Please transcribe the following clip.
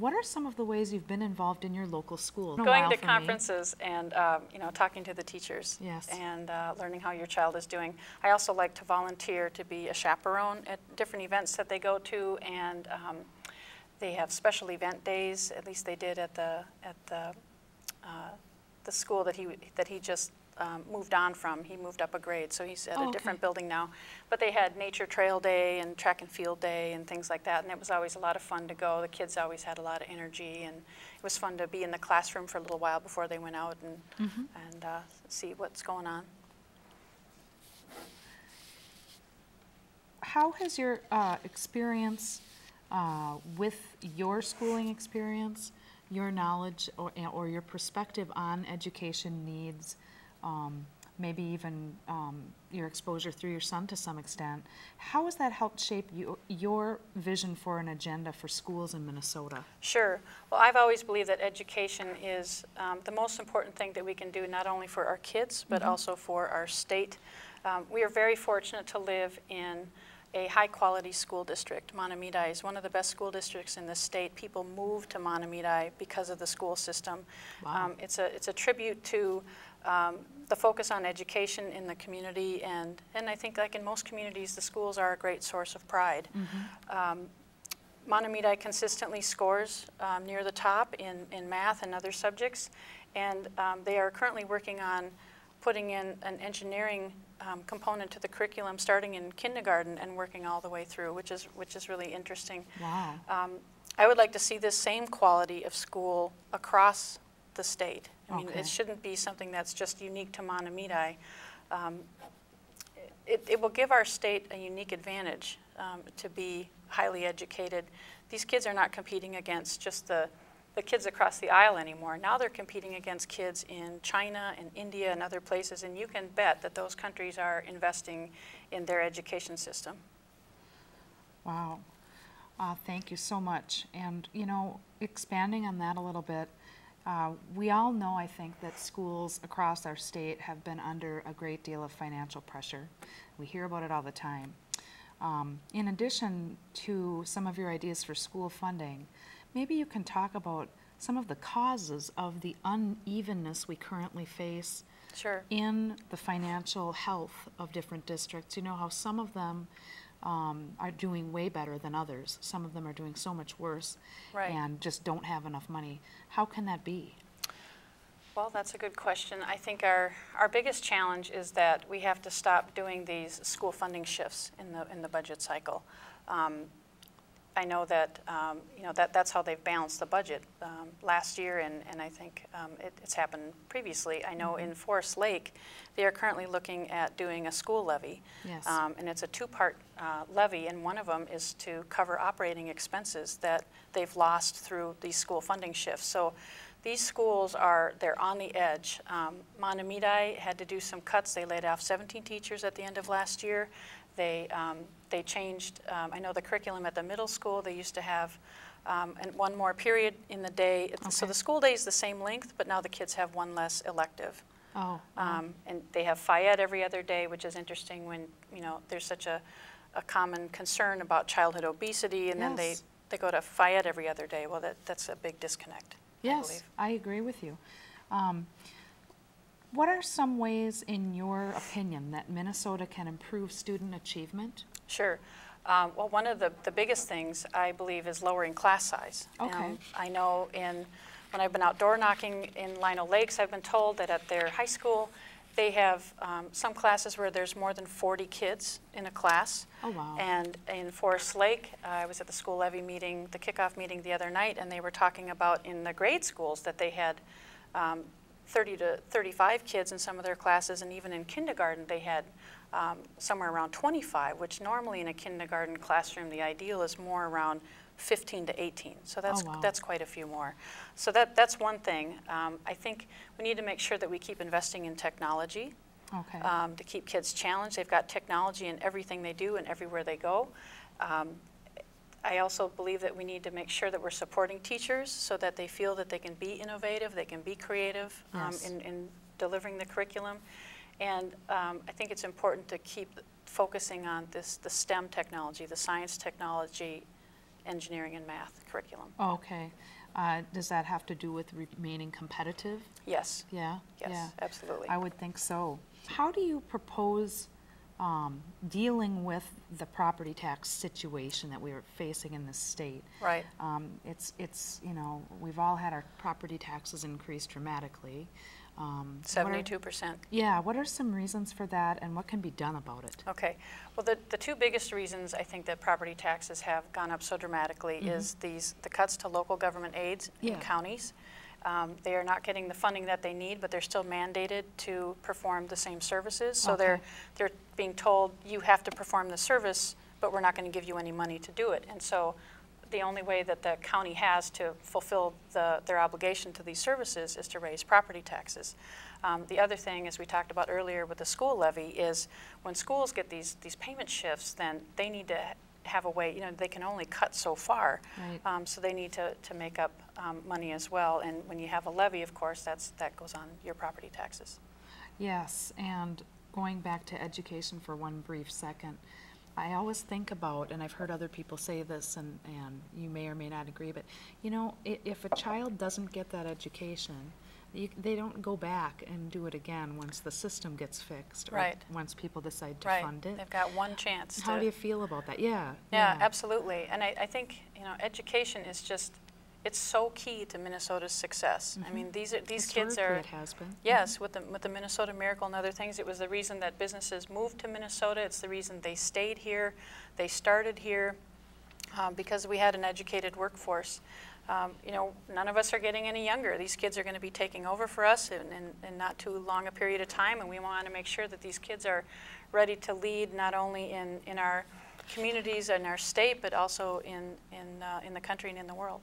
what are some of the ways you've been involved in your local school? Going to conferences and you know, talking to the teachers. Yes. And learning how your child is doing. I also like to volunteer to be a chaperone at different events that they go to, and they have special event days. At least they did at the school that he just moved on from. He moved up a grade, so he's at a different building now. But they had nature trail day and track and field day and things like that, and it was always a lot of fun to go. The kids always had a lot of energy, and it was fun to be in the classroom for a little while before they went out and see what's going on. How has your experience with your schooling experience, your knowledge or your perspective on education needs, maybe even your exposure through your son to some extent, how has that helped shape your vision for an agenda for schools in Minnesota? Sure. Well, I've always believed that education is the most important thing that we can do, not only for our kids, but also for our state. We are very fortunate to live in a high-quality school district. Mahtomedi is one of the best school districts in the state. People move to Mahtomedi because of the school system. Wow. It's a tribute to the focus on education in the community, and I think, like in most communities, the schools are a great source of pride. Mahtomedi consistently scores near the top in math and other subjects, and they are currently working on putting in an engineering component to the curriculum starting in kindergarten and working all the way through, which is really interesting. Wow. I would like to see this same quality of school across the state. I mean, it shouldn't be something that's just unique to Mahtomedi. It will give our state a unique advantage to be highly educated. These kids are not competing against just the kids across the aisle anymore. Now they're competing against kids in China and India and other places, and you can bet that those countries are investing in their education system. Wow. Thank you so much. And, you know, expanding on that a little bit, we all know, I think, that schools across our state have been under a great deal of financial pressure. We hear about it all the time. In addition to some of your ideas for school funding, maybe you can talk about some of the causes of the unevenness we currently face in the financial health of different districts. You know how some of them are doing way better than others. Some of them are doing so much worse and just don't have enough money. How can that be? Well, that's a good question. I think our biggest challenge is that we have to stop doing these school funding shifts in the budget cycle. I know that you know, that's how they've balanced the budget last year, and I think it's happened previously. I know in Forest Lake, they are currently looking at doing a school levy, and it's a two-part levy, and one of them is to cover operating expenses that they've lost through these school funding shifts. So these schools they're on the edge. Mahtomedi had to do some cuts. They laid off 17 teachers at the end of last year. They changed, I know the curriculum at the middle school, they used to have one more period in the day. So the school day is the same length, but now the kids have one less elective. And they have Fayed every other day, which is interesting when, you know, there's such a common concern about childhood obesity, and then they go to Fayed every other day. Well, that's a big disconnect, I believe. I agree with you. What are some ways, in your opinion, that Minnesota can improve student achievement? Sure. Well, one of the biggest things, I believe, is lowering class size. I know when I've been outdoor knocking in Lino Lakes, I've been told that at their high school, they have some classes where there's more than 40 kids in a class. Oh, wow. And in Forest Lake, I was at the school levy meeting, the kickoff meeting the other night, and they were talking about in the grade schools that they had 30 to 35 kids in some of their classes, and even in kindergarten they had somewhere around 25, which normally in a kindergarten classroom the ideal is more around 15 to 18. So that's quite a few more. So that's one thing. I think we need to make sure that we keep investing in technology to keep kids challenged. They've got technology in everything they do and everywhere they go. I also believe that we need to make sure that we're supporting teachers so that they feel that they can be innovative, they can be creative in delivering the curriculum. And I think it's important to keep focusing on the STEM technology, the science, technology, engineering and math curriculum. Okay. Does that have to do with remaining competitive? Yes. Yeah? Yes, Yeah. absolutely. I would think so. How do you propose dealing with the property tax situation that we are facing in this state? Right. It's you know, we've all had our property taxes increase dramatically. 72%. Yeah, what are some reasons for that, and what can be done about it? Okay. Well, the two biggest reasons I think that property taxes have gone up so dramatically is the cuts to local government aids in counties. They are not getting the funding that they need, but they're still mandated to perform the same services. So they're being told, you have to perform the service, but we're not going to give you any money to do it. And so the only way that the county has to fulfill their obligation to these services is to raise property taxes. The other thing, as we talked about earlier with the school levy, is when schools get these payment shifts, then they need to have a way, you know, they can only cut so far. Right. So they need to make up money as well. And when you have a levy, of course, that goes on your property taxes. Yes, and going back to education for one brief second, I always think about, and I've heard other people say this, and you may or may not agree, but you know, if a child doesn't get that education, they don't go back and do it again once the system gets fixed, or Right. once people decide to Right. fund it. They've got one chance. How do you feel about that? Yeah. Yeah, absolutely. And I think, you know, education is just, it's so key to Minnesota's success. I mean, these kids are, it has been. yes, with the Minnesota Miracle and other things, it was the reason that businesses moved to Minnesota. It's the reason they stayed here. They started here because we had an educated workforce. You know, none of us are getting any younger. These kids are going to be taking over for us in not too long a period of time, and we want to make sure that these kids are ready to lead not only in our communities and our state, but also in the country and in the world.